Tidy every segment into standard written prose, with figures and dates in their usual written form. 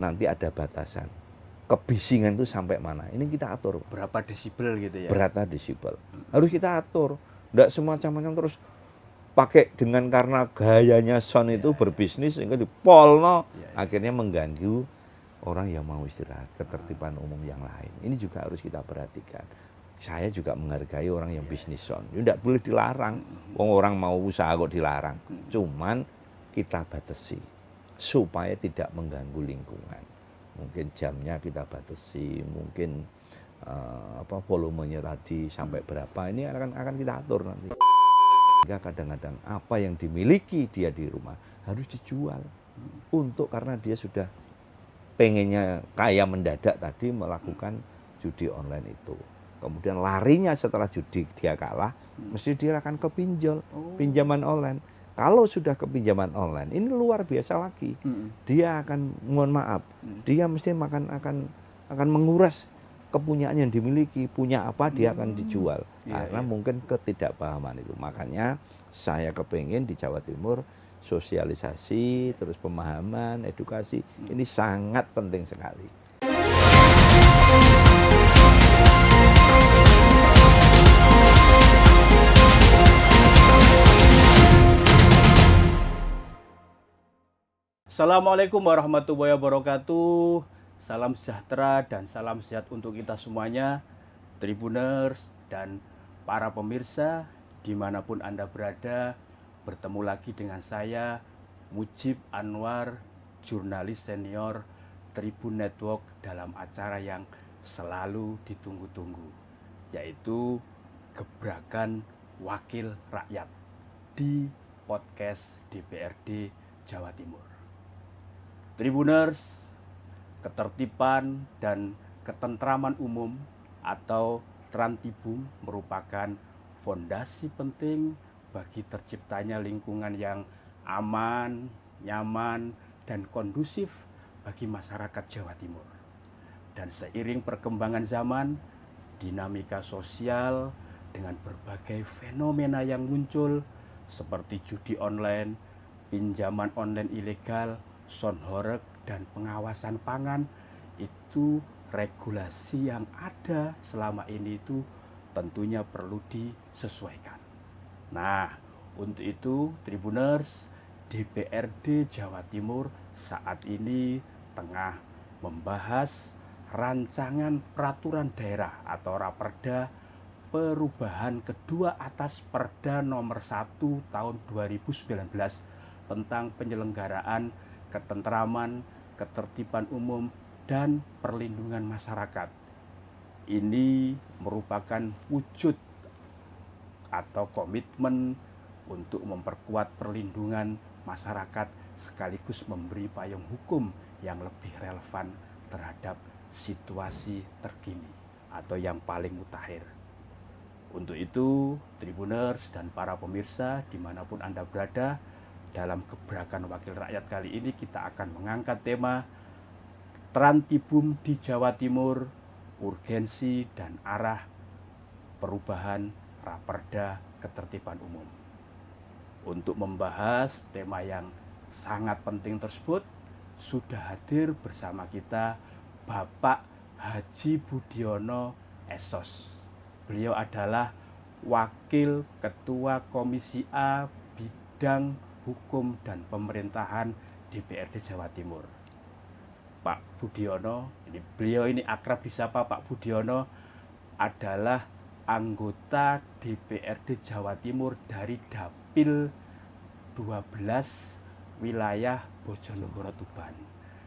nanti ada batasan. Kebisingan itu sampai mana? Ini kita atur. Berapa desibel gitu ya? Berapa desibel. Harus kita atur. Enggak semacam-macam terus pakai dengan karena gayanya sound itu berbisnis sehingga dipolno akhirnya mengganggu orang yang mau istirahat, ketertiban umum yang lain. Ini juga harus kita perhatikan. Saya juga menghargai orang yang bisnis sound. Ini tidak boleh dilarang. Orang mau usaha kok dilarang. Cuman kita batasi supaya tidak mengganggu lingkungan. Mungkin jamnya kita batasi, mungkin volumenya tadi sampai berapa. Ini akan kita atur nanti. Sehingga kadang-kadang apa yang dimiliki dia di rumah harus dijual karena dia sudah pengennya kaya mendadak tadi melakukan judi online itu. Kemudian larinya setelah judi dia kalah, mesti dia akan ke pinjaman online. Kalau sudah ke pinjaman online, ini luar biasa lagi. Dia akan, mohon maaf, dia mesti akan menguras kepunyaan yang dimiliki, punya apa dia akan dijual. Karena mungkin ketidakpahaman itu. Makanya saya kepingin di Jawa Timur sosialisasi, terus pemahaman, edukasi, ini sangat penting sekali. Assalamualaikum warahmatullahi wabarakatuh. Salam sejahtera dan salam sehat untuk kita semuanya, Tribuners dan para pemirsa dimanapun Anda berada. Bertemu lagi dengan saya, Mujib Anwar, jurnalis senior Tribun Network dalam acara yang selalu ditunggu-tunggu, yaitu Gebrakan Wakil Rakyat di podcast DPRD Jawa Timur. Tribuners, ketertiban dan ketentraman umum atau Trantibum merupakan fondasi penting bagi terciptanya lingkungan yang aman, nyaman, dan kondusif bagi masyarakat Jawa Timur. Dan seiring perkembangan zaman, dinamika sosial dengan berbagai fenomena yang muncul seperti judi online, pinjaman online ilegal, sound horeg, dan pengawasan pangan, itu regulasi yang ada selama ini itu tentunya perlu disesuaikan. Nah, untuk itu Tribuners, DPRD Jawa Timur saat ini tengah membahas rancangan peraturan daerah atau Raperda perubahan kedua atas Perda nomor 1 tahun 2019 tentang penyelenggaraan ketentraman, ketertiban umum, dan perlindungan masyarakat. Ini merupakan wujud atau komitmen untuk memperkuat perlindungan masyarakat sekaligus memberi payung hukum yang lebih relevan terhadap situasi terkini atau yang paling mutakhir. Untuk itu, Tribuners dan para pemirsa dimanapun Anda berada, dalam Gebrakan Wakil Rakyat kali ini kita akan mengangkat tema Trantibum di Jawa Timur, urgensi dan arah perubahan Raperda Ketertiban Umum. Untuk membahas tema yang sangat penting tersebut, sudah hadir bersama kita Bapak Haji Budiono Esos. Beliau adalah Wakil Ketua Komisi A Bidang Hukum dan Pemerintahan DPRD Jawa Timur. Pak Budiono, beliau ini akrab disapa Pak Budiono, adalah anggota DPRD Jawa Timur dari Dapil 12 wilayah Bojonegoro Tuban.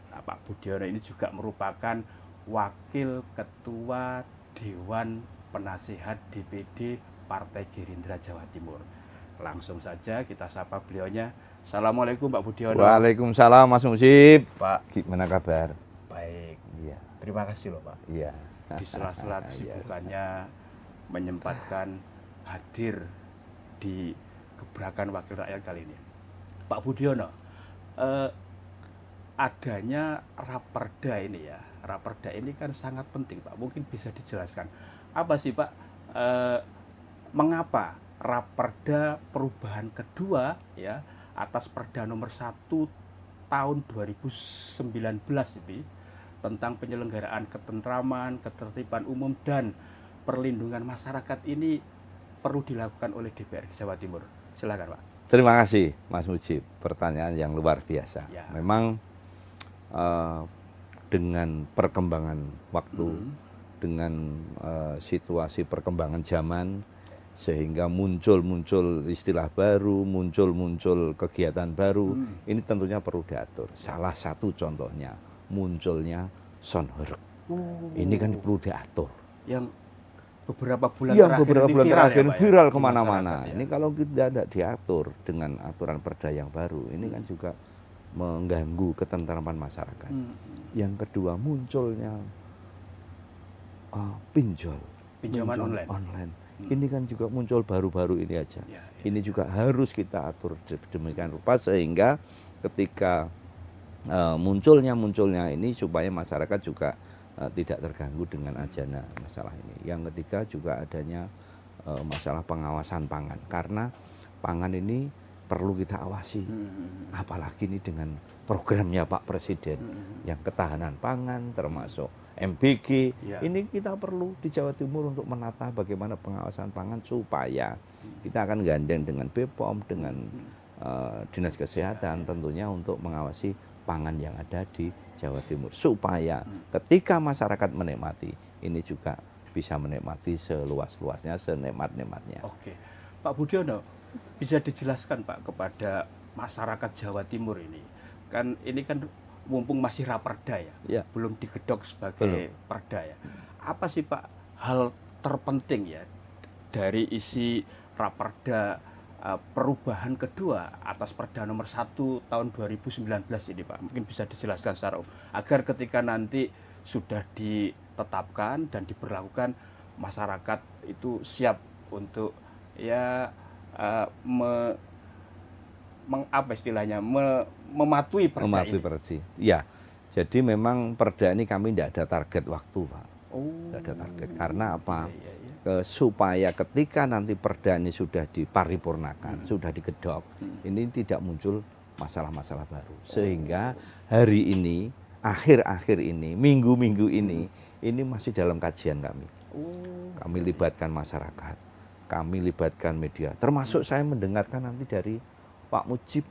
Nah, Pak Budiono ini juga merupakan Wakil Ketua Dewan Penasihat DPD Partai Gerindra Jawa Timur. Langsung saja kita sapa beliaunya. Assalamualaikum Pak Budiono. Waalaikumsalam Mas Mujib. Pak, gimana kabar? Baik. Iya. Terima kasih loh Pak. Iya. Di sela-sela kesibukannya menyempatkan hadir di Gebrakan Wakil Rakyat kali ini. Pak Budiono, adanya Raperda ini ya. Raperda ini kan sangat penting Pak. Mungkin bisa dijelaskan apa sih Pak? Mengapa Raperda perubahan kedua ya atas Perda nomor 1 tahun 2019 ini tentang penyelenggaraan ketentraman, ketertiban umum dan perlindungan masyarakat ini perlu dilakukan oleh DPRD Jawa Timur. Silakan, Pak. Terima kasih Mas Mujib, pertanyaan yang luar biasa. Ya. Memang dengan perkembangan waktu, dengan situasi perkembangan zaman, sehingga muncul istilah baru, muncul kegiatan baru, ini tentunya perlu diatur. Salah satu contohnya munculnya Sonhoreg. Ini kan perlu diatur. Yang beberapa bulan terakhir ya, Pak, viral ya, kemana-mana. Ya. Ini kalau kita tidak diatur dengan aturan perda yang baru, ini kan juga mengganggu ketentraman masyarakat. Yang kedua munculnya pinjaman online. Ini kan juga muncul baru-baru ini aja. Ya. Ini juga harus kita atur demikian rupa sehingga ketika munculnya ini supaya masyarakat juga tidak terganggu dengan ajana masalah ini. Yang ketiga juga adanya masalah pengawasan pangan, karena pangan ini perlu kita awasi. Apalagi ini dengan programnya Pak Presiden yang ketahanan pangan termasuk MBG. Ya. Ini kita perlu di Jawa Timur untuk menata bagaimana pengawasan pangan supaya kita akan gandeng dengan BPOM, dengan Dinas Kesehatan tentunya untuk mengawasi pangan yang ada di Jawa Timur supaya ketika masyarakat menikmati ini juga bisa menikmati seluas-luasnya, senikmat-nikmatnya. Oke, Pak Budiono, bisa dijelaskan Pak kepada masyarakat Jawa Timur ini kan mumpung masih raperda ya, belum digedok sebagai perda ya. Apa sih Pak hal terpenting ya dari isi raperda perubahan kedua atas Perda nomor 1 tahun 2019 ini Pak, mungkin bisa dijelaskan secara umum agar ketika nanti sudah ditetapkan dan diberlakukan masyarakat itu siap untuk ya mematuhi perda ini. Ya, jadi memang perda ini kami tidak ada target waktu Pak. Tidak ada target karena apa? Supaya ketika nanti perda ini sudah diparipurnakan, sudah digedok, ini tidak muncul masalah-masalah baru. Sehingga hari ini, akhir-akhir ini, minggu-minggu ini masih dalam kajian kami. Kami libatkan masyarakat, kami libatkan media, termasuk saya mendengarkan nanti dari Pak Mujib,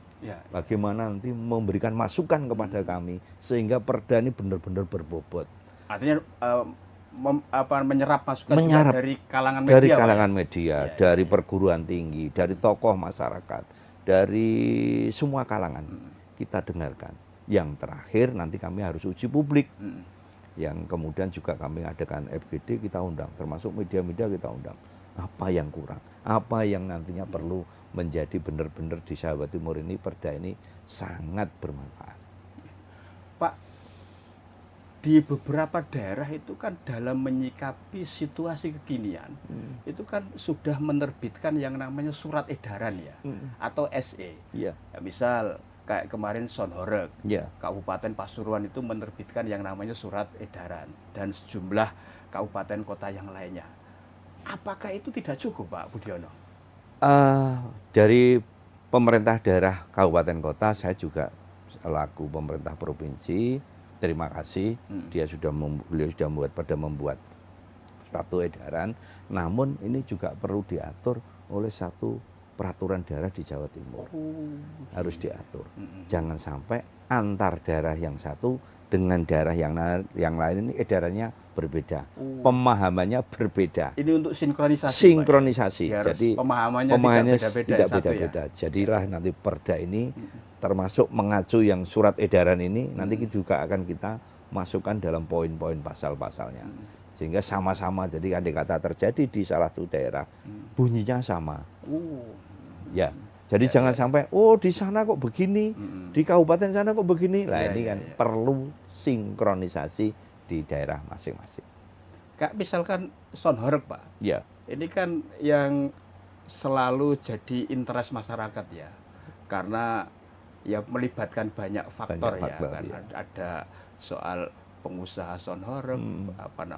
bagaimana nanti memberikan masukan kepada kami, sehingga perda ini benar-benar berbobot. Artinya menyerap masukan juga dari kalangan media. Dari kalangan media, dari perguruan tinggi, dari tokoh masyarakat, dari semua kalangan kita dengarkan. Yang terakhir nanti kami harus uji publik. Yang kemudian juga kami adakan FGD kita undang, termasuk media-media kita undang. Apa yang kurang? Apa yang nantinya perlu menjadi benar-benar di Jawa Timur ini perda ini sangat bermanfaat. Pak, di beberapa daerah itu kan dalam menyikapi situasi kekinian itu kan sudah menerbitkan yang namanya surat edaran ya atau SE. Ya, misal kayak kemarin Sonhoreg, Kabupaten Pasuruan itu menerbitkan yang namanya surat edaran dan sejumlah kabupaten kota yang lainnya. Apakah itu tidak cukup Pak Budiono? Dari pemerintah daerah kabupaten kota saya juga selaku pemerintah provinsi terima kasih, beliau sudah membuat suatu edaran. Namun ini juga perlu diatur oleh satu peraturan daerah di Jawa Timur. Harus diatur. Jangan sampai antar daerah yang satu dengan daerah yang lain ini edarannya berbeda. Pemahamannya berbeda. Ini untuk sinkronisasi. Sinkronisasi. Jadi pemahamannya tidak beda-beda. Jadilah nanti perda ini termasuk mengacu yang surat edaran ini nanti juga akan kita masukkan dalam poin-poin pasal-pasalnya. Sehingga sama-sama, jadi andai kata terjadi di salah satu daerah, bunyinya sama. Ya, jadi jangan sampai, di sana kok begini, di kabupaten sana kok begini. Nah ini kan perlu sinkronisasi di daerah masing-masing. Kak, misalkan Sonhoreg Pak, ini kan yang selalu jadi interest masyarakat ya, karena ya melibatkan banyak faktor ya kan. Ada soal pengusaha Sonhoreg,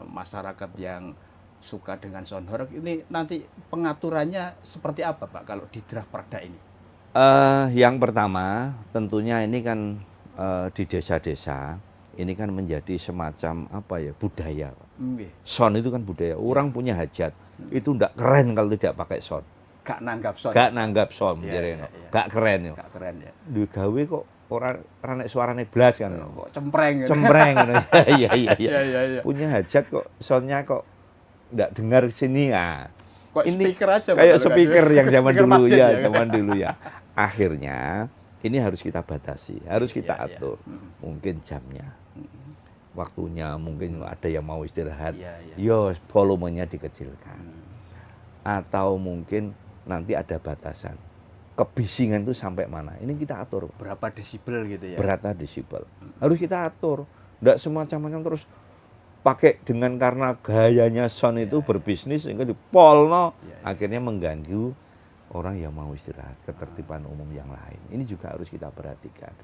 masyarakat yang suka dengan Sonhoreg. Ini nanti pengaturannya seperti apa Pak kalau di draft perda ini? Yang pertama tentunya ini kan di desa-desa ini kan menjadi semacam apa ya, budaya, Pak. Nggih. Son itu kan budaya. Orang punya hajat, itu ndak keren kalau tidak pakai son. Gak nanggap son. Gak nanggap son, Iya, jadi iya, no. iya. Gak keren yo. Gak keren ya. Duwe gawe kok ora nek suarane blas kan. Kok cempreng gitu. Cempreng ngono. Iya iya iya. Iya, iya, iya. Punya hajat kok sonnya kok ndak dengar sini ah. Kok Ini speaker aja Pak, kayak kalau speaker nggak- yang zaman speaker dulu masjid ya, kan? zaman dulu ya. Akhirnya ini harus kita batasi, harus kita Iya, iya. atur. Mungkin jamnya, waktunya, mungkin ada yang mau istirahat, Iya, iya. yo volumenya dikecilkan. Hmm. Atau mungkin nanti ada batasan. Kebisingan itu sampai mana? Ini kita atur. Berapa desibel gitu ya? Berapa desibel. Harus kita atur. Nggak semacam-macam terus pakai dengan karena gayanya son itu berbisnis sehingga dipolno, Iya, iya. akhirnya mengganggu orang yang mau istirahat, ketertiban umum yang lain. Ini juga harus kita perhatikan.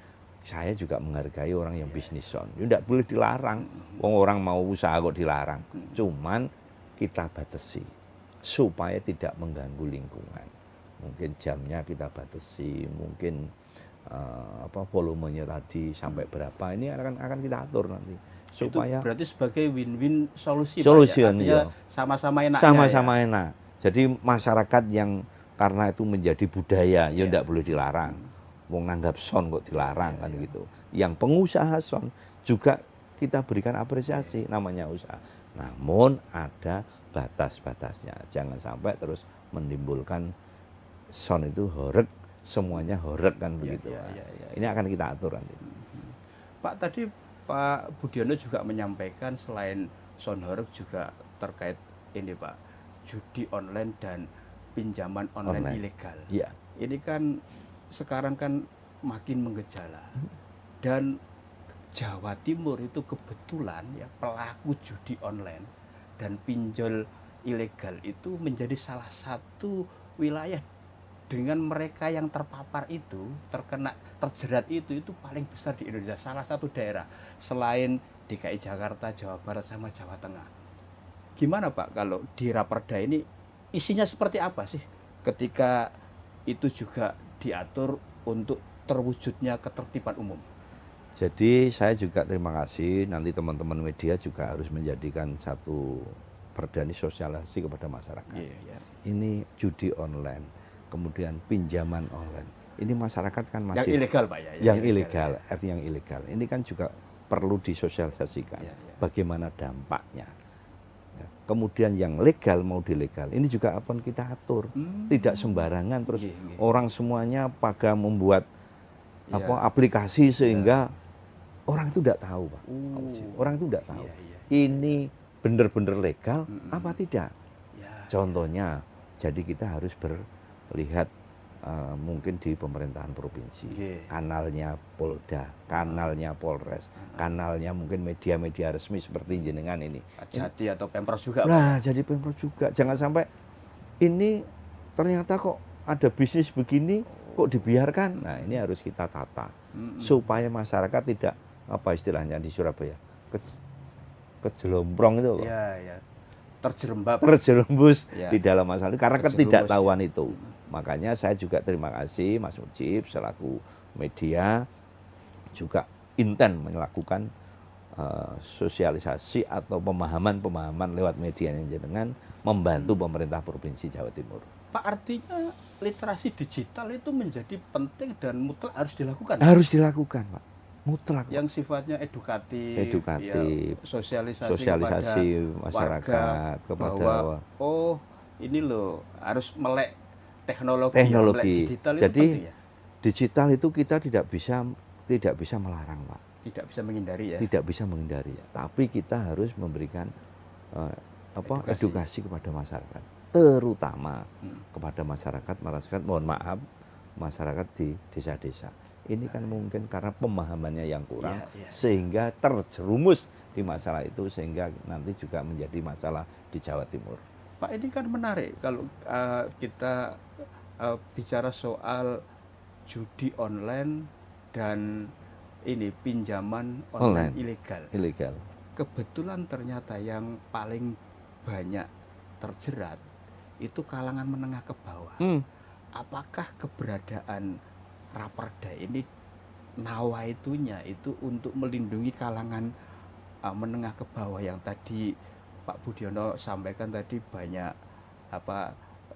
Saya juga menghargai orang yang bisnis son. Itu tidak boleh dilarang. Wong orang mau usaha kok dilarang. Cuman kita batasi supaya tidak mengganggu lingkungan. Mungkin jamnya kita batasi, mungkin volumenya tadi sampai berapa. Ini akan kita atur nanti supaya Itu berarti sebagai win-win solusi Pak, Solution, ya? Artinya iya. sama-sama enak. sama-sama enak. Jadi masyarakat yang karena itu menjadi budaya, ya Iya. tidak boleh dilarang. Wong nanggap son kok dilarang kan gitu. Yang pengusaha son juga kita berikan apresiasi, namanya usaha. Namun ada batas-batasnya. Jangan sampai terus menimbulkan son itu horeg, semuanya horeg kan begitu. Ini akan kita atur nanti. Pak, tadi Pak Budiono juga menyampaikan selain son horeg juga terkait ini Pak, judi online dan pinjaman online ilegal. Iya. Ini kan sekarang kan makin menggejala dan Jawa Timur itu kebetulan ya pelaku judi online dan pinjol ilegal itu menjadi salah satu wilayah dengan mereka yang terpapar itu terjerat itu paling besar di Indonesia, salah satu daerah selain DKI Jakarta, Jawa Barat sama Jawa Tengah. Gimana Pak kalau di Raperda ini isinya seperti apa sih ketika itu juga diatur untuk terwujudnya ketertiban umum? Jadi saya juga terima kasih, nanti teman-teman media juga harus menjadikan satu perda ini sosialisasi kepada masyarakat. Ini judi online, kemudian pinjaman online. Ini masyarakat kan masih yang ilegal Pak ya? Yang ilegal, artinya yang ilegal. Ini kan juga perlu disosialisasikan. Bagaimana dampaknya. Kemudian yang legal mau dilegal, ini juga akan kita atur. Tidak sembarangan terus orang semuanya pada membuat aplikasi sehingga orang itu tidak tahu, Pak. Orang itu tidak tahu. Ini benar-benar legal apa tidak? Contohnya, jadi kita harus berlihat mungkin di pemerintahan provinsi, kanalnya Polda, kanalnya Polres, kanalnya mungkin media-media resmi seperti jenengan ini. Jati atau Pemprov juga. Nah, jadi Pemprov juga. Jangan sampai ini ternyata kok ada bisnis begini kok dibiarkan. Nah, ini harus kita tata supaya masyarakat tidak apa istilahnya di Surabaya kejelomprong itu, terjerumus di dalam masalah itu karena ketidaktahuan itu. Makanya saya juga terima kasih Mas Mujib selaku media juga intent melakukan sosialisasi atau pemahaman lewat media yang jenengan membantu pemerintah Provinsi Jawa Timur. Pak, artinya literasi digital itu menjadi penting dan mutlak harus dilakukan? Harus dilakukan, Pak. Mutlak. Yang sifatnya edukatif, sosialisasi kepada masyarakat, bahwa ini loh harus melek teknologi. Melek digital itu jadi penting ya? Digital itu kita tidak bisa melarang, Pak. Tidak bisa menghindari ya? Tidak bisa menghindari. Tapi kita harus memberikan edukasi kepada masyarakat, terutama kepada masyarakat, mohon maaf, masyarakat di desa-desa. Ini kan mungkin karena pemahamannya yang kurang, sehingga terjerumus di masalah itu, sehingga nanti juga menjadi masalah di Jawa Timur. Pak, ini kan menarik kalau kita bicara soal judi online dan ini pinjaman online ilegal. Kebetulan ternyata yang paling banyak terjerat itu kalangan menengah ke bawah. Apakah keberadaan Raperda ini nawaitunya itu untuk melindungi kalangan menengah ke bawah yang tadi Pak Budiono sampaikan tadi banyak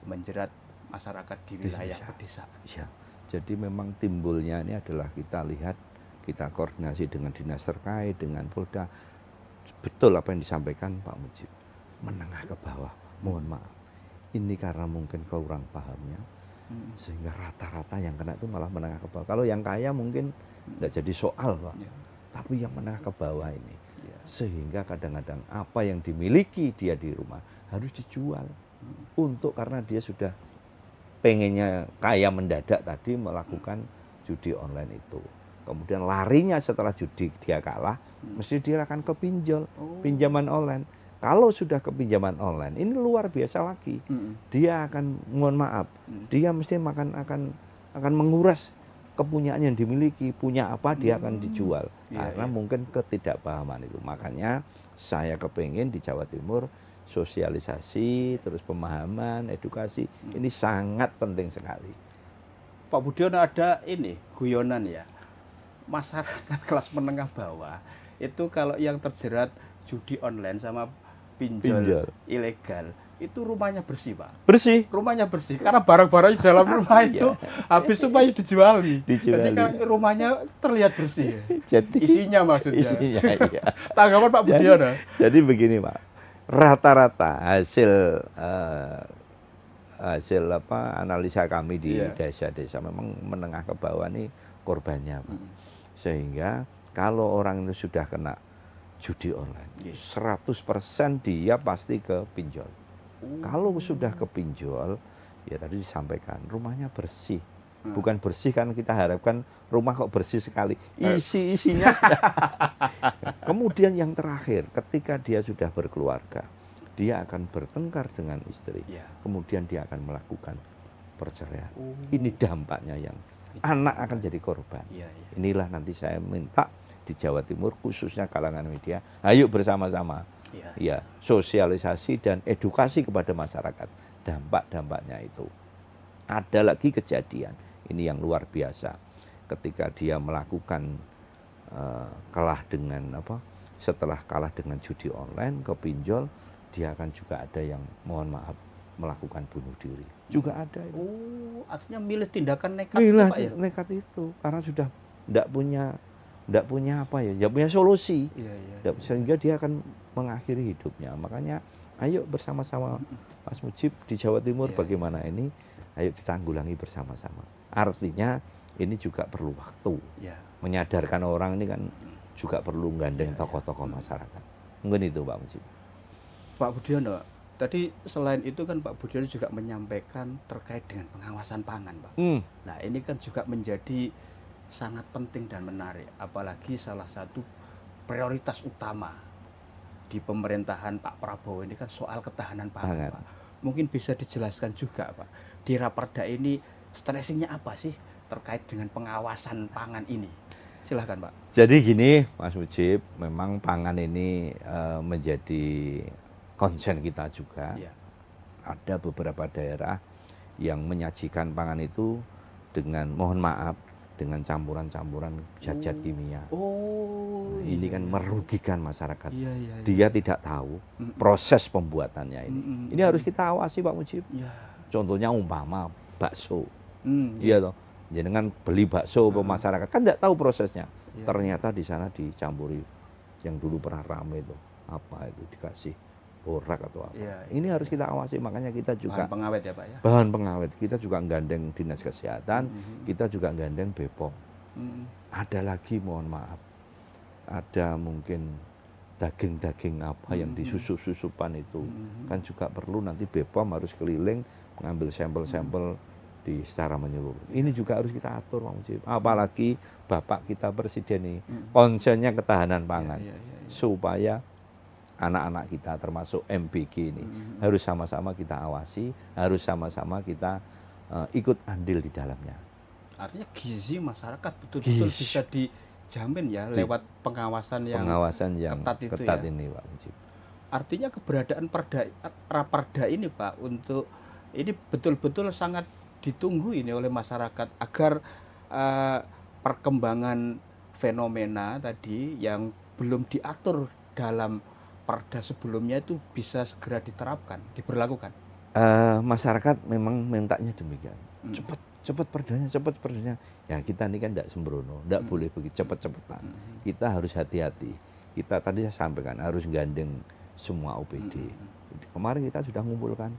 menjerat masyarakat di wilayah pedesaan. Ya. Jadi memang timbulnya ini adalah kita lihat, kita koordinasi dengan dinas terkait, dengan Polda. Betul apa yang disampaikan Pak Mujib, menengah ke bawah. Mohon maaf, ini karena mungkin kurang pahamnya, sehingga rata-rata yang kena itu malah menengah ke bawah. Kalau yang kaya mungkin tidak jadi soal Pak, tapi yang menengah ke bawah ini, sehingga kadang-kadang apa yang dimiliki dia di rumah harus dijual untuk, karena dia sudah pengennya kaya mendadak tadi melakukan judi online itu. Kemudian larinya setelah judi dia kalah, mesti dia akan ke pinjaman online. Kalau sudah ke pinjaman online, ini luar biasa lagi. Dia akan, mohon maaf, dia mesti akan menguras kepunyaan yang dimiliki, punya apa dia akan dijual. Karena mungkin ketidakpahaman itu. Makanya saya kepingin di Jawa Timur sosialisasi, terus pemahaman, edukasi, ini sangat penting sekali. Pak Budiono, ada ini guyonan ya, masyarakat kelas menengah bawah itu kalau yang terjerat judi online sama pinjol ilegal itu rumahnya bersih Pak. Bersih. Rumahnya bersih karena barang-barang di dalam rumah itu habis supaya dijuali. Jadi kan rumahnya terlihat bersih. Jadi isinya maksudnya. Isinya, iya. Tanggapan Pak Budiono. Jadi begini Pak, rata-rata hasil analisa kami di desa-desa memang menengah ke bawah nih korbannya Pak. Sehingga kalau orang itu sudah kena judi online, 100% dia pasti ke pinjol. Kalau sudah ke pinjol, ya tadi disampaikan rumahnya bersih. Bukan bersih kan kita harapkan rumah kok bersih sekali, isinya. Kemudian yang terakhir, ketika dia sudah berkeluarga, dia akan bertengkar dengan istri, kemudian dia akan melakukan perceraian. Ini dampaknya yang anak akan jadi korban. Inilah nanti saya minta di Jawa Timur khususnya kalangan media, ayo bersama-sama sosialisasi dan edukasi kepada masyarakat dampak-dampaknya itu. Ada lagi kejadian ini yang luar biasa, ketika dia melakukan setelah kalah dengan judi online ke pinjol, dia akan juga ada yang mohon maaf melakukan bunuh diri. Juga ada itu. Artinya milih tindakan nekat itu Pak ya? Nekat itu karena sudah tidak punya solusi. Sehingga dia akan mengakhiri hidupnya. Makanya ayo bersama-sama Mas Mujib di Jawa Timur bagaimana ini, ayo ditanggulangi bersama-sama. Artinya ini juga perlu waktu. Menyadarkan orang ini kan juga perlu gandeng tokoh-tokoh masyarakat. Mungkin itu Pak Mujib. Pak Budiono, tadi selain itu kan Pak Budiono juga menyampaikan terkait dengan pengawasan pangan Pak. Nah ini kan juga menjadi sangat penting dan menarik. Apalagi salah satu prioritas utama di pemerintahan Pak Prabowo ini kan soal ketahanan pangan Pak. Mungkin bisa dijelaskan juga Pak, di Raperda ini stressingnya apa sih terkait dengan pengawasan pangan ini? Silahkan Pak. Jadi gini Mas Mujib, memang pangan ini menjadi concern kita juga. Ada beberapa daerah yang menyajikan pangan itu dengan, mohon maaf, dengan campuran-campuran zat-zat kimia. Ini kan merugikan masyarakat. Dia tidak tahu proses pembuatannya ini. Ini harus kita awasi Pak Mujib. Contohnya umpama bakso. Iya toh. Jenengan beli bakso ke masyarakat kan tidak tahu prosesnya. Ternyata di sana dicampuri yang dulu pernah rame itu. Apa itu dikasih borak atau apa. Ini harus kita awasi, makanya kita juga bahan pengawet ya Pak ya. Bahan pengawet. Kita juga gandeng Dinas Kesehatan, kita juga gandeng BPOM. Ada lagi mohon maaf. Ada mungkin daging-daging apa yang disusup-susupan itu. Kan juga perlu nanti BPOM harus keliling mengambil sampel-sampel secara menyeluruh. Ini juga harus kita atur Pak Mujib. Apalagi Bapak kita Presiden ini concernnya ketahanan pangan. Supaya anak-anak kita termasuk MBG ini harus sama-sama kita awasi, harus sama-sama kita ikut andil di dalamnya. Artinya gizi masyarakat betul-betul bisa dijamin ya lewat pengawasan yang ketat ini Pak Mujib. Artinya keberadaan Raperda ini Pak untuk ini betul-betul sangat ditunggu ini oleh masyarakat agar perkembangan fenomena tadi yang belum diatur dalam perda sebelumnya itu bisa segera diterapkan, diberlakukan? Masyarakat memang mintanya demikian. Hmm. Cepat perdanya. Ya kita ini kan tidak sembrono, tidak boleh begitu cepat-cepatan. Kita harus hati-hati. Kita tadi saya sampaikan harus gandeng semua OPD. Kemarin kita sudah mengumpulkan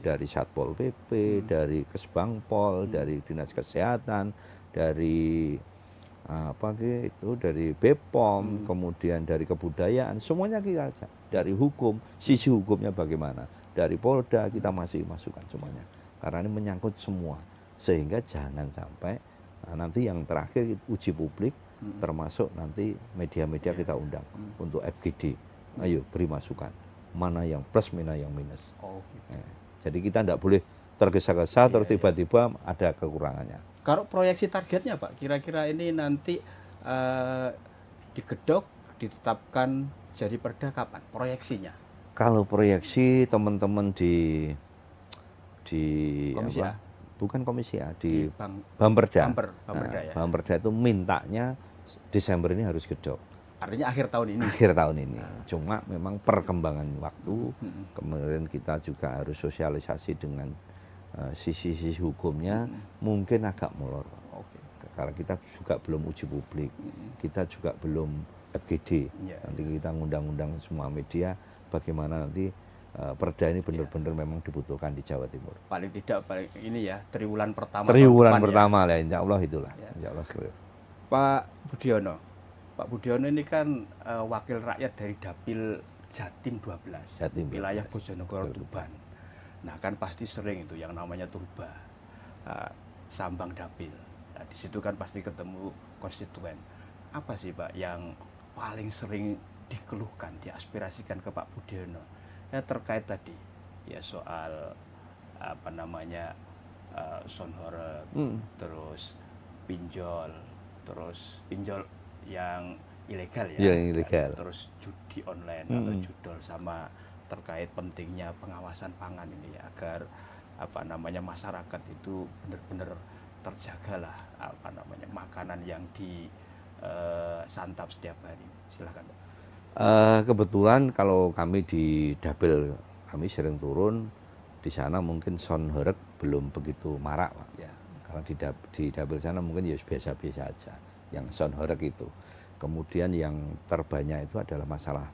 dari Satpol PP, dari Kesbangpol, dari Dinas Kesehatan, dari dari BPOM, kemudian dari kebudayaan, semuanya kita ajak. Dari hukum, sisi hukumnya bagaimana? Dari Polda kita masih masukkan semuanya. Karena ini menyangkut semua. Sehingga jangan sampai nanti yang terakhir uji publik, termasuk nanti media-media kita undang untuk FGD. Ayo beri masukan. Mana yang plus, mana yang minus. Jadi kita tidak boleh tergesa-gesa terus tiba-tiba ada kekurangannya. Kalau proyeksi targetnya Pak, kira-kira ini nanti digedok, ditetapkan jadi perda kapan? Proyeksinya? Kalau proyeksi teman-teman di Komisi A? Bukan Komisi A, di Bamperda. Bamperda itu mintanya Desember ini harus gedok. Artinya akhir tahun ini? Akhir tahun ini. Cuma memang perkembangan waktu, kemudian kita juga harus sosialisasi dengan sisi-sisi hukumnya mungkin agak molor. Karena kita juga belum uji publik, kita juga belum FGD. Nanti kita ngundang-undang semua media bagaimana nanti perda ini benar-benar memang dibutuhkan di Jawa Timur. Paling tidak ini ya triwulan pertama. Triwulan pertama lah, insya Allah itulah. Insya Allah. Pak Budiono ini kan wakil rakyat dari Dapil Jatim 12, wilayah Bojonegoro Tuban. Nah kan pasti sering itu yang namanya turba, sambang dapil. Nah, di situ kan pasti ketemu konstituen. Apa sih Pak yang paling sering dikeluhkan, diaspirasikan ke Pak Budiono? Ya terkait tadi ya soal sonhoreg, terus pinjol yang ilegal ya, yang ilegal. Terus judi online atau judol, sama terkait pentingnya pengawasan pangan ini ya, agar masyarakat itu benar-benar terjagalah makanan yang disantap setiap hari. Silakan Pak. Kebetulan kalau kami di Dapil, kami sering turun di sana, mungkin sonhoreg belum begitu marak Pak. Ya. Karena di Dapil sana mungkin ya biasa-biasa aja yang sonhoreg itu. Kemudian yang terbanyak itu adalah masalah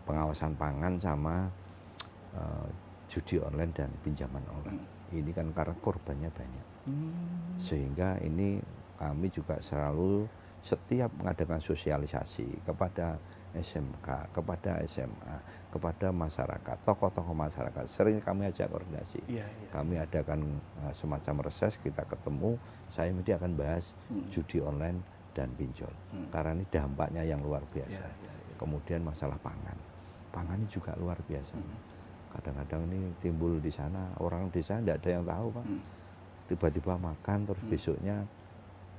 pengawasan pangan sama judi online dan pinjaman online. Ini kan karena korbannya banyak. Sehingga ini kami juga selalu setiap mengadakan sosialisasi kepada SMK, kepada SMA, kepada masyarakat, tokoh-tokoh masyarakat. Sering kami ajak koordinasi. Kami adakan semacam reses, kita ketemu, saya media akan bahas judi online dan pinjol. Karena ini dampaknya yang luar biasa. Kemudian masalah pangan. Pangan ini juga luar biasa. Kadang-kadang ini timbul di sana, orang desa tidak ada yang tahu Pak. Tiba-tiba makan terus besoknya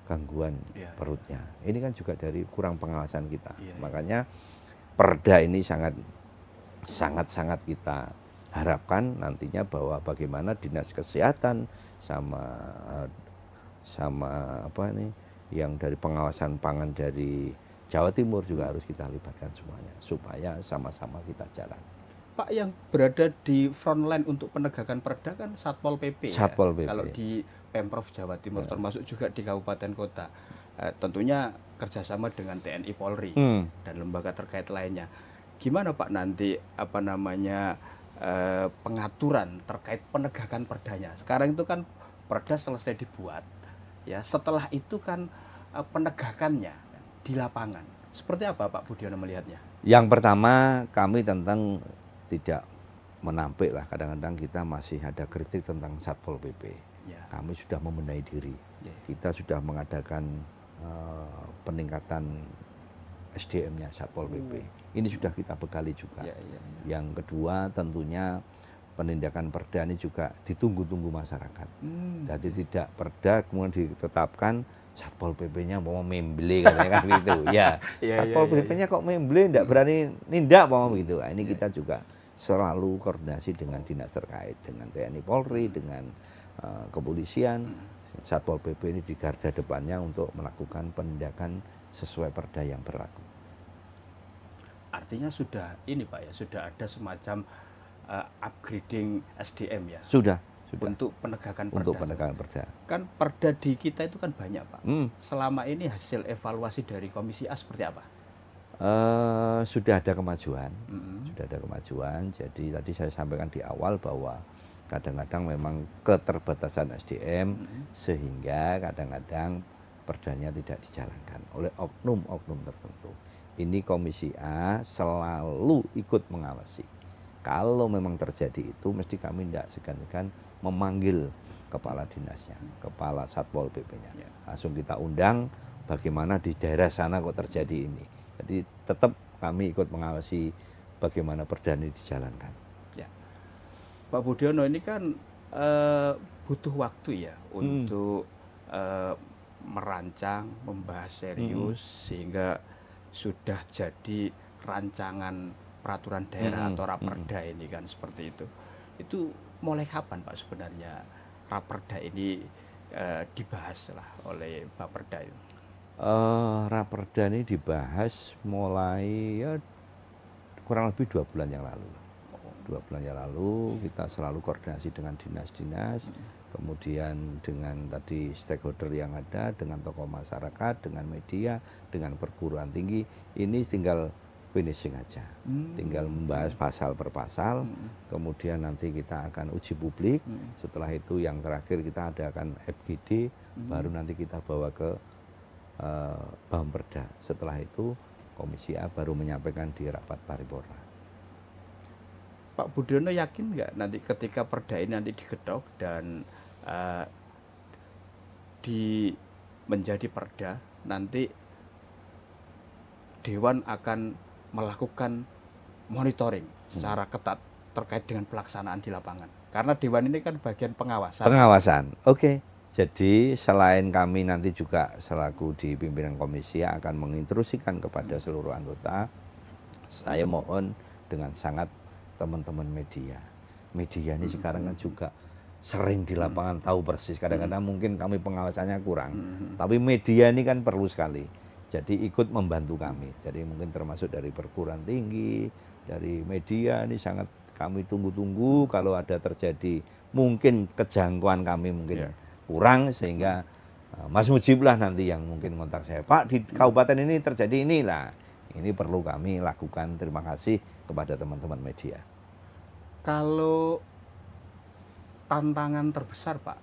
gangguan perutnya. Ini kan juga dari kurang pengawasan kita. Makanya perda ini sangat kita harapkan nantinya bahwa bagaimana Dinas Kesehatan sama yang dari pengawasan pangan dari Jawa Timur juga harus kita libatkan semuanya supaya sama-sama kita jalan. Pak, yang berada di front line untuk penegakan perda kan Satpol PP. Satpol PP. Kalau di Pemprov Jawa Timur termasuk juga di kabupaten kota, tentunya kerjasama dengan TNI Polri dan lembaga terkait lainnya. Gimana Pak nanti pengaturan terkait penegakan perdanya? Sekarang itu kan perda selesai dibuat, ya setelah itu kan penegakannya di lapangan. Seperti apa Pak Budiono melihatnya? Yang pertama kami tentang tidak menampik lah, kadang-kadang kita masih ada kritik tentang Satpol PP. Kami sudah membenahi diri. Kita sudah mengadakan peningkatan SDM-nya Satpol PP. Ini sudah kita bekali juga. Yang kedua tentunya penindakan perda ini juga ditunggu-tunggu masyarakat. Jadi tidak perda kemudian ditetapkan Satpol PP-nya mau membeli katanya kan gitu. Satpol PP-nya kok membeli, tidak berani nindak mau gitu. Nah, ini kita juga selalu koordinasi dengan dinas terkait, dengan TNI Polri, dengan kepolisian, Satpol PP ini di garda depannya untuk melakukan penindakan sesuai perda yang berlaku. Artinya sudah ini Pak ya, sudah ada semacam upgrading SDM ya Sudah. untuk penegakan Untuk perda. penegakan perda. Kan perda di kita itu kan banyak Pak. Hmm. Selama ini hasil evaluasi dari Komisi A seperti apa? Sudah ada kemajuan, Mm-mm. sudah ada kemajuan. Jadi tadi saya sampaikan di awal bahwa kadang-kadang memang keterbatasan SDM sehingga kadang-kadang perdanya tidak dijalankan oleh oknum-oknum tertentu. Ini Komisi A selalu ikut mengawasi. Kalau memang terjadi itu, mesti kami tidak segan-segan memanggil kepala dinasnya, kepala Satpol PP-nya. Ya. Langsung kita undang bagaimana di daerah sana kok terjadi ini. Jadi tetap kami ikut mengawasi bagaimana perda ini dijalankan. Ya. Pak Budiono ini kan butuh waktu ya untuk merancang, membahas serius sehingga sudah jadi rancangan peraturan daerah atau raperda ini kan seperti itu. Itu mulai kapan Pak sebenarnya raperda ini dibahas lah oleh Bapperda itu? Raperda ini dibahas mulai ya kurang lebih 2 bulan yang lalu. 2 bulan yang lalu kita selalu koordinasi dengan dinas-dinas, kemudian dengan tadi stakeholder yang ada, dengan tokoh masyarakat, dengan media, dengan perguruan tinggi. Ini tinggal finishing aja, tinggal membahas pasal per pasal, kemudian nanti kita akan uji publik. Setelah itu yang terakhir kita adakan FGD, baru nanti kita bawa ke Bapperda. Setelah itu Komisi A baru menyampaikan di rapat paripurna. Pak Budiono yakin nggak nanti ketika perda ini nanti diketok dan menjadi perda, nanti Dewan akan melakukan monitoring secara ketat terkait dengan pelaksanaan di lapangan? Karena Dewan ini kan bagian pengawasan. Pengawasan, oke. Jadi selain kami nanti juga selaku di pimpinan komisi akan menginstruksikan kepada seluruh anggota, saya mohon dengan sangat teman-teman media. Media ini sekarang kan juga sering di lapangan tahu persis. Kadang-kadang mungkin kami pengawasannya kurang. Tapi media ini kan perlu sekali. Jadi ikut membantu kami. Jadi mungkin termasuk dari perguruan tinggi, dari media ini sangat kami tunggu-tunggu kalau ada terjadi mungkin kejangkauan kami mungkin kurang sehingga Mas Mujib lah nanti yang mungkin kontak saya, Pak di kabupaten ini terjadi inilah, ini perlu kami lakukan. Terima kasih kepada teman-teman media. Kalau tantangan terbesar Pak,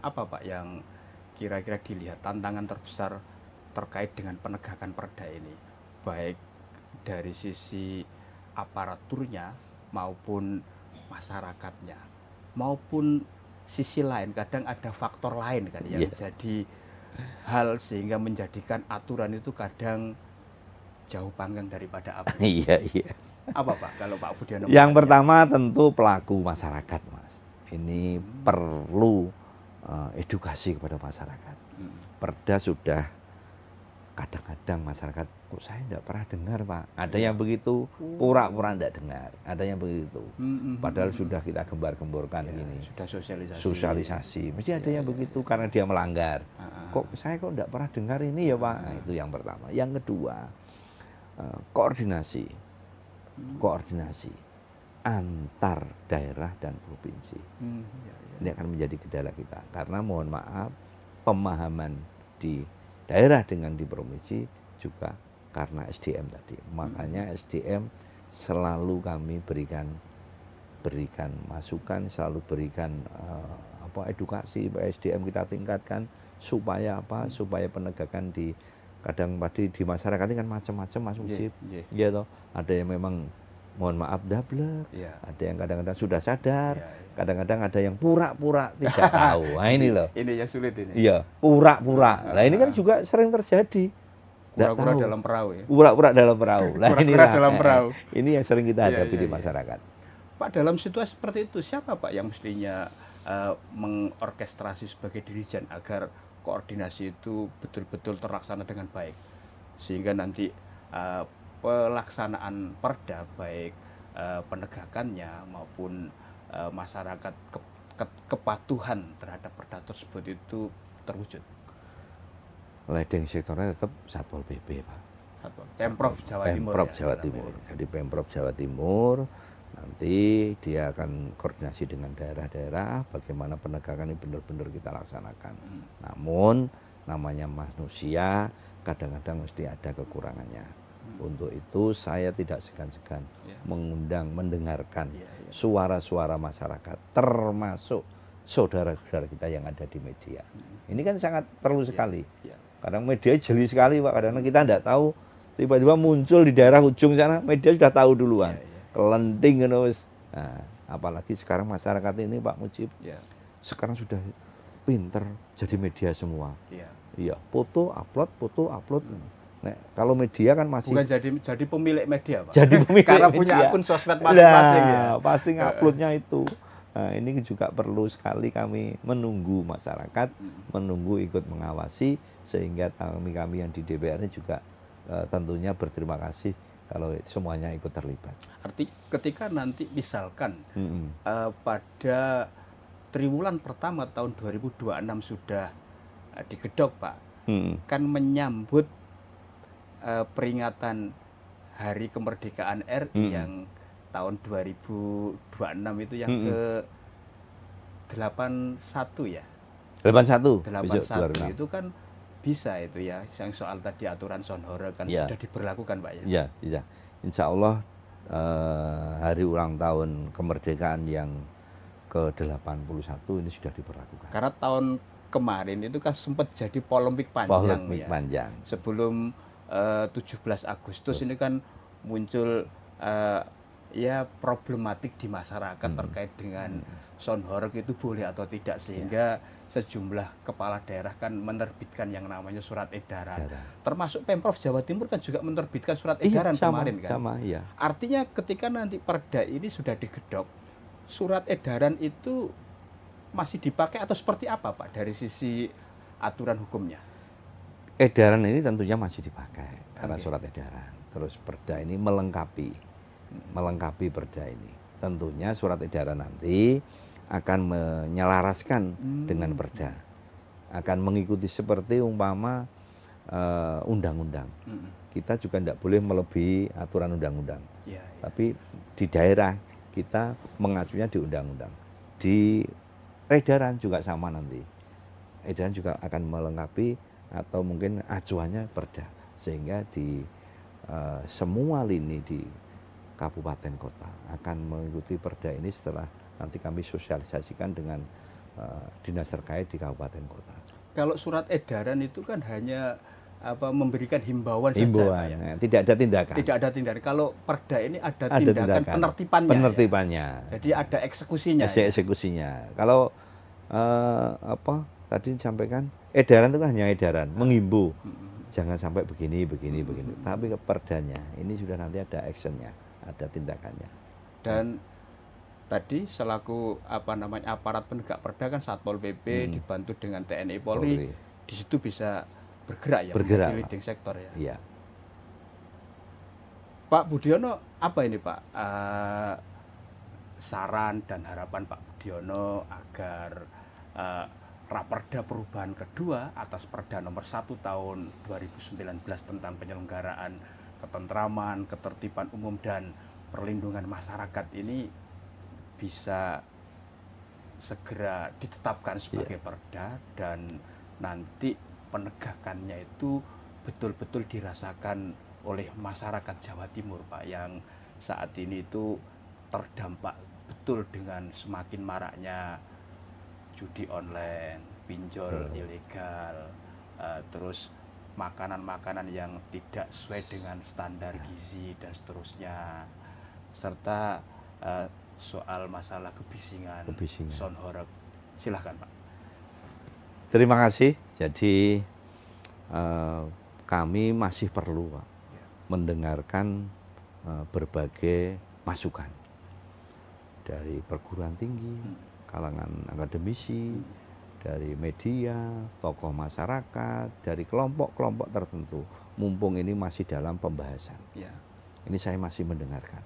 apa Pak yang kira-kira dilihat tantangan terbesar terkait dengan penegakan perda ini, baik dari sisi aparaturnya maupun masyarakatnya, maupun sisi lain kadang ada faktor lain kan yang jadi hal sehingga menjadikan aturan itu kadang jauh panggang daripada apa? Iya. Apa Pak kalau Pak Budiono? Yang pertama tentu pelaku masyarakat, Mas. Ini perlu edukasi kepada masyarakat. Perda sudah kadang-kadang masyarakat, kok saya tidak pernah dengar Pak. Ada yang begitu, pura-pura tidak dengar. Ada yang begitu. Padahal sudah kita gembar-gemborkan gini. Sudah sosialisasi. Mesti ada yang begitu karena dia melanggar. Kok saya tidak pernah dengar ini ya Pak. Nah, itu yang pertama. Yang kedua, koordinasi antar daerah dan provinsi. Ini akan menjadi kendala kita. Karena mohon maaf, pemahaman di daerah dengan di provinsi juga karena SDM tadi. Makanya SDM selalu kami berikan masukan, selalu berikan edukasi SDM kita tingkatkan supaya supaya penegakan di kadang tadi di masyarakat ini kan macam-macam Mas Mujib. Ya toh, ada yang memang mohon maaf dablek, ada yang kadang-kadang sudah sadar, kadang-kadang ada yang pura-pura tidak tahu. Nah ini loh. Ini yang sulit ini. Iya, pura-pura. Nah ini kan juga sering terjadi. Pura-pura dalam perahu ya. Pura-pura dalam perahu. Nah, pura-pura dalam perahu. Ini yang sering kita hadapi di masyarakat. Pak, dalam situasi seperti itu siapa Pak yang mestinya mengorkestrasi sebagai dirijen agar koordinasi itu betul-betul terlaksana dengan baik sehingga nanti pelaksanaan perda baik penegakannya maupun masyarakat kepatuhan terhadap perda tersebut itu terwujud? Leading sektornya tetap Satpol PP, Pak. Pemprov Jawa Timur. Pemprov Ya, Jawa dalam Timur. ini. Jadi Pemprov Jawa Timur nanti dia akan koordinasi dengan daerah-daerah bagaimana penegakan ini benar-benar kita laksanakan. Namun namanya manusia kadang-kadang mesti ada kekurangannya. Untuk itu saya tidak segan-segan mengundang, mendengarkan suara-suara masyarakat termasuk saudara-saudara kita yang ada di media. Ini kan sangat perlu sekali. Kadang media jeli sekali, Pak. Kadang kita tidak tahu, tiba-tiba muncul di daerah ujung sana, media sudah tahu duluan. Kelenting gitu. Nah, apalagi sekarang masyarakat ini, Pak Mujib, sekarang sudah pinter jadi media semua. Iya, foto upload. Nah, kalau media kan masih bukan jadi pemilik media, Pak. Jadi pemilik karena media. punya akun sosmed masing-masing ya. Pasti nguploadnya itu. Nah, ini juga perlu sekali kami menunggu masyarakat, menunggu ikut mengawasi sehingga kami yang di DPR ini juga tentunya berterima kasih kalau semuanya ikut terlibat. Artinya ketika nanti misalkan pada triwulan pertama tahun 2026 sudah digedok, Pak, kan menyambut peringatan Hari Kemerdekaan RI yang tahun 2026 itu yang ke 81 ya. 81 itu kan bisa itu ya, yang soal tadi aturan Sonhora kan sudah diberlakukan, Pak ya. Iya. Insya Allah hari ulang tahun kemerdekaan yang ke-81 ini sudah diberlakukan. Karena tahun kemarin itu kan sempat jadi polemik panjang. Sebelum 17 Agustus ini kan muncul ya problematik di masyarakat terkait dengan Sonhora itu boleh atau tidak, sehingga sejumlah kepala daerah kan menerbitkan yang namanya surat edaran. Termasuk Pemprov Jawa Timur kan juga menerbitkan surat edaran kemarin kan. Artinya ketika nanti perda ini sudah digedok, surat edaran itu masih dipakai atau seperti apa, Pak, dari sisi aturan hukumnya? Edaran ini tentunya masih dipakai karena surat edaran. Terus perda ini melengkapi perda ini. Tentunya surat edaran nanti akan menyelaraskan dengan perda. Akan mengikuti seperti umpama undang-undang. Kita juga tidak boleh melebihi aturan undang-undang. Tapi di daerah kita mengacunya di undang-undang. Di edaran juga sama nanti. Edaran juga akan melengkapi atau mungkin acuannya perda, sehingga di semua lini di kabupaten kota akan mengikuti perda ini setelah nanti kami sosialisasikan dengan dinas terkait di kabupaten kota. Kalau surat edaran itu kan hanya memberikan himbauan saja, Pak, ya? Tidak ada tindakan. Tidak ada tindakan. Kalau perda ini ada tindakan penertibannya. Ya? Jadi ada eksekusinya. Eksekusinya. Kalau tadi disampaikan edaran itu kan hanya edaran, menghimbau. Jangan sampai begini. Tapi ke perdanya ini sudah nanti ada actionnya, ada tindakannya. Dan tadi selaku aparat penegak perda kan Satpol PP dibantu dengan TNI Polri, di situ bisa bergerak menjadi leading sektor ya. Iya. Pak Budiono, apa ini, Pak, saran dan harapan Pak Budiono agar Raperda perubahan kedua atas Perda nomor 1 tahun 2019 tentang penyelenggaraan ketentraman, ketertiban umum dan perlindungan masyarakat ini bisa segera ditetapkan sebagai perda dan nanti penegakannya itu betul-betul dirasakan oleh masyarakat Jawa Timur, Pak, yang saat ini itu terdampak betul dengan semakin maraknya judi online, pinjol ilegal, terus makanan-makanan yang tidak sesuai dengan standar gizi dan seterusnya, serta soal masalah kebisingan. Sonhora. Silahkan, Pak. Terima kasih. Jadi kami masih perlu, Pak, mendengarkan berbagai masukan dari perguruan tinggi, kalangan akademisi, dari media, tokoh masyarakat, dari kelompok-kelompok tertentu. Mumpung ini masih dalam pembahasan. Ini saya masih mendengarkan.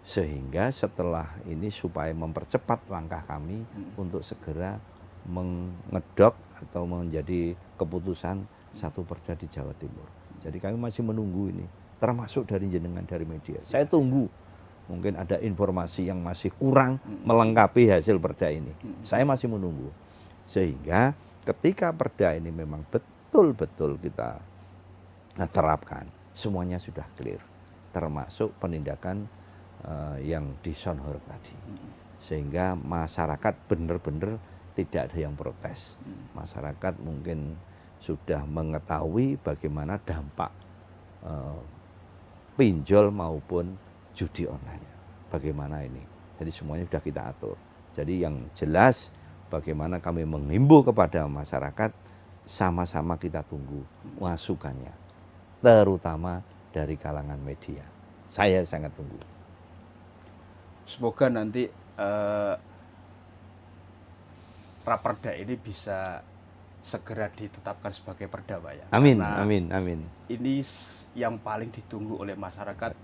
Sehingga setelah ini supaya mempercepat langkah kami untuk segera mengedok atau menjadi keputusan satu perda di Jawa Timur. Jadi kami masih menunggu ini, termasuk dari jenengan, dari media. Saya tunggu, mungkin ada informasi yang masih kurang melengkapi hasil perda ini. Saya masih menunggu. Sehingga ketika perda ini memang betul-betul kita terapkan, semuanya sudah clear. Termasuk penindakan yang di Sonhor tadi. Sehingga masyarakat benar-benar tidak ada yang protes. Masyarakat mungkin sudah mengetahui bagaimana dampak pinjol maupun judi online. Bagaimana ini? Jadi semuanya sudah kita atur. Jadi yang jelas bagaimana kami menghimbau kepada masyarakat, sama-sama kita tunggu masukannya. Terutama dari kalangan media. Saya sangat tunggu. Semoga nanti Raperda ini bisa segera ditetapkan sebagai perda, Pak ya. Amin, Karena amin. ini yang paling ditunggu oleh masyarakat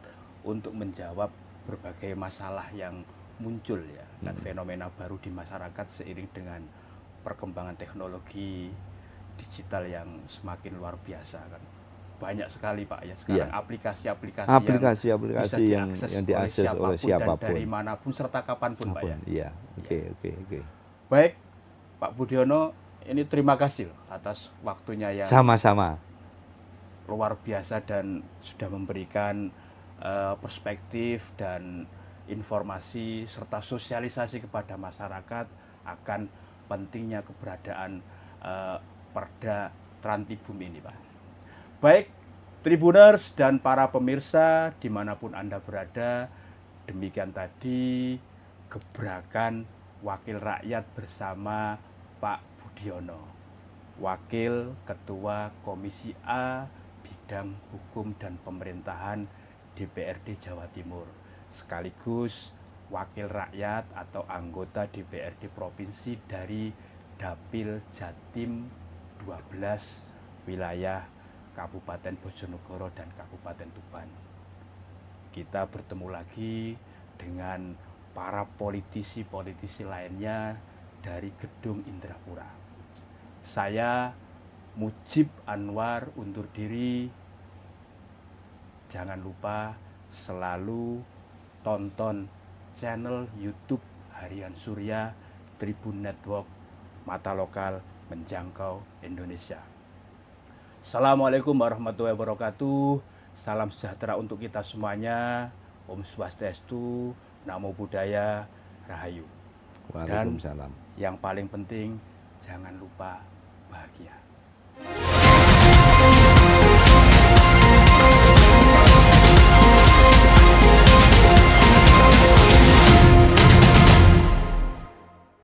untuk menjawab berbagai masalah yang muncul ya, dan fenomena baru di masyarakat seiring dengan perkembangan teknologi digital yang semakin luar biasa kan. Banyak sekali Pak ya sekarang aplikasi yang bisa diakses oleh siapapun dan dari manapun serta kapanpun Pak ya. Iya, oke. Baik Pak Budiono, ini terima kasih loh atas waktunya yang sama-sama luar biasa dan sudah memberikan perspektif dan informasi serta sosialisasi kepada masyarakat akan pentingnya keberadaan Perda Trantibum ini Pak. Baik Tribuners dan para pemirsa dimanapun Anda berada, demikian tadi gebrakan Wakil Rakyat bersama Pak Budiono, Wakil Ketua Komisi A Bidang Hukum dan Pemerintahan DPRD Jawa Timur, sekaligus Wakil Rakyat atau anggota DPRD Provinsi dari Dapil Jatim 12 wilayah Kabupaten Bojonegoro dan Kabupaten Tuban. Kita bertemu lagi dengan para politisi-politisi lainnya dari Gedung Indrapura. Saya Mujib Anwar undur diri. Jangan lupa selalu tonton channel YouTube Harian Surya Tribun Network, mata lokal menjangkau Indonesia. Assalamualaikum warahmatullahi wabarakatuh. Salam sejahtera untuk kita semuanya. Om Swastiastu, Namo Buddhaya, Rahayu. Waalaikumsalam. Dan yang paling penting, jangan lupa bahagia.